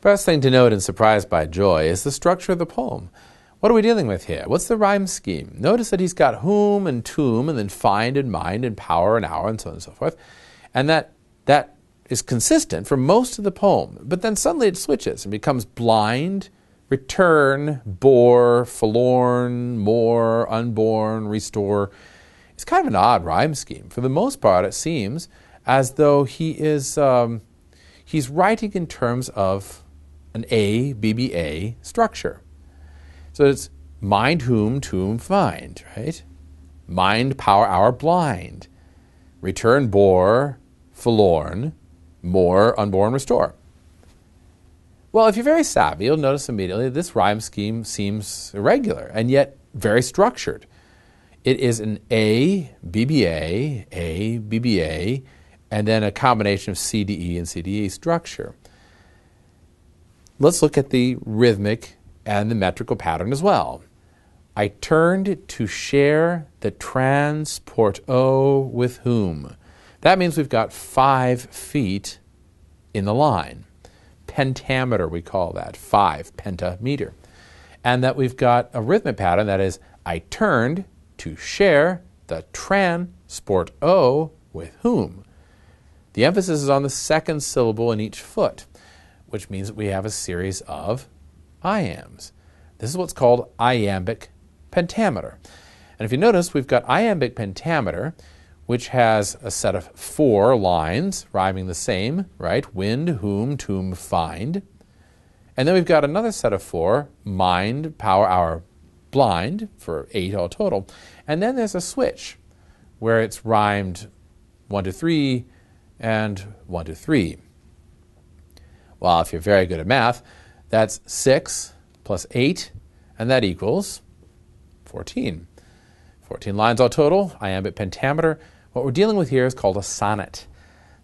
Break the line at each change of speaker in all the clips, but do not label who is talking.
First thing to note in Surprised by Joy is the structure of the poem. What are we dealing with here? What's the rhyme scheme? Notice that he's got whom and tomb and then find and mind and power and hour and so on and so forth. And that is consistent for most of the poem. But then suddenly it switches and becomes blind, return, bore, forlorn, more, unborn, restore. It's kind of an odd rhyme scheme. For the most part, it seems as though he is he's writing in terms of an A, BBA structure. So it's mind, whom, tomb, find, right? Mind, power, hour, blind. Return, bore, forlorn, more, unborn, restore. Well, if you're very savvy, you'll notice immediately this rhyme scheme seems irregular and yet very structured. It is an A, BBA, and then a combination of CDE and CDE structure. Let's look at the rhythmic and the metrical pattern as well. I turned to share the transport with whom. That means we've got 5 feet in the line. Pentameter, we call that, 5 pentameter. And that we've got a rhythmic pattern that is, I turned to share the transport with whom. The emphasis is on the second syllable in each foot, which means that we have a series of iambs. This is what's called iambic pentameter. And if you notice, we've got iambic pentameter, which has a set of 4 lines rhyming the same, right? Wind, whom, tomb, find. And then we've got another set of 4, mind, power, hour, blind, for 8 all total. And then there's a switch where it's rhymed 1, 2, 3, and 1, 2, 3. Well, if you're very good at math, that's 6 plus 8, and that equals 14. 14 lines all total, iambic pentameter. What we're dealing with here is called a sonnet.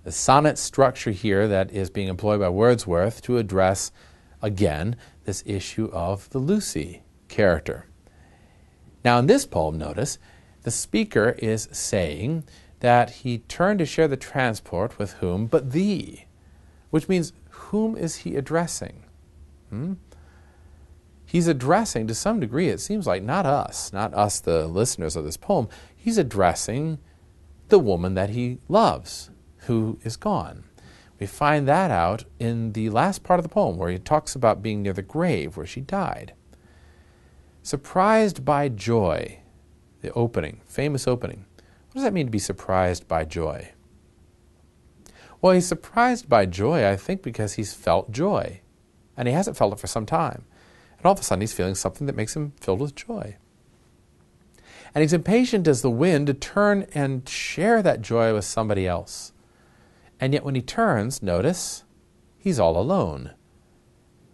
The sonnet structure here that is being employed by Wordsworth to address, again, this issue of the Lucy character. Now in this poem, notice, the speaker is saying that he turned to share the transport with whom but thee, which means whom is he addressing? He's addressing, to some degree, it seems like, not us, the listeners of this poem. He's addressing the woman that he loves, who is gone. We find that out in the last part of the poem, where he talks about being near the grave where she died. Surprised by joy, the opening, famous opening. What does that mean to be surprised by joy? Well, he's surprised by joy, I think, because he's felt joy. And he hasn't felt it for some time. And all of a sudden he's feeling something that makes him filled with joy. And he's impatient as the wind to turn and share that joy with somebody else. And yet when he turns, notice, he's all alone.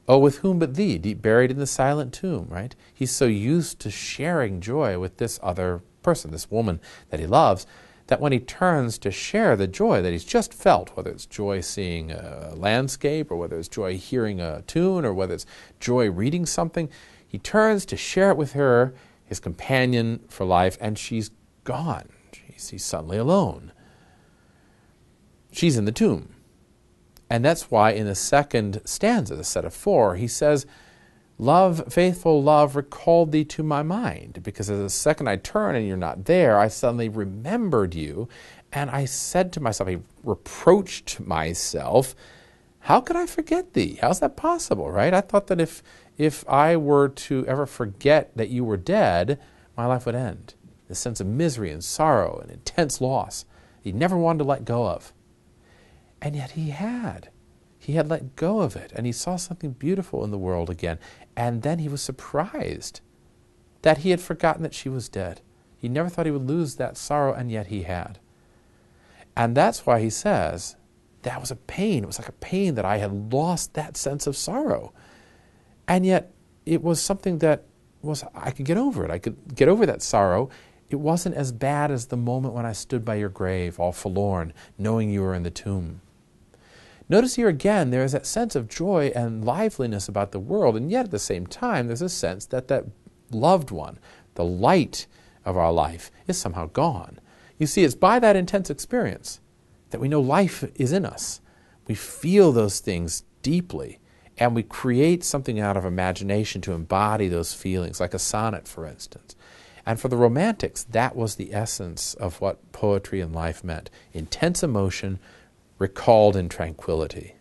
Oh, with whom but thee, deep buried in the silent tomb, right? He's so used to sharing joy with this other person, this woman that he loves, that when he turns to share the joy that he's just felt, whether it's joy seeing a landscape, or whether it's joy hearing a tune, or whether it's joy reading something, he turns to share it with her, his companion for life, and she's gone. He's suddenly alone. She's in the tomb. And that's why in the second stanza, the set of 4, he says, love, faithful love, recalled thee to my mind. Because the second I turn and you're not there, I suddenly remembered you. And I said to myself, I reproached myself, how could I forget thee? How's that possible, right? I thought that if I were to ever forget that you were dead, my life would end. This sense of misery and sorrow and intense loss he never wanted to let go of. And yet he had. He had let go of it, and he saw something beautiful in the world again. And then he was surprised that he had forgotten that she was dead. He never thought he would lose that sorrow, and yet he had. And that's why he says, that was a pain. It was like a pain that I had lost that sense of sorrow. And yet it was something that I could get over it. I could get over that sorrow. It wasn't as bad as the moment when I stood by your grave, all forlorn, knowing you were in the tomb. Notice here again, there is that sense of joy and liveliness about the world, and yet at the same time, there's a sense that that loved one, the light of our life, is somehow gone. You see, it's by that intense experience that we know life is in us. We feel those things deeply, And we create something out of imagination to embody those feelings, like a sonnet, for instance. And for the Romantics, that was the essence of what poetry and life meant. Intense emotion recalled in tranquility.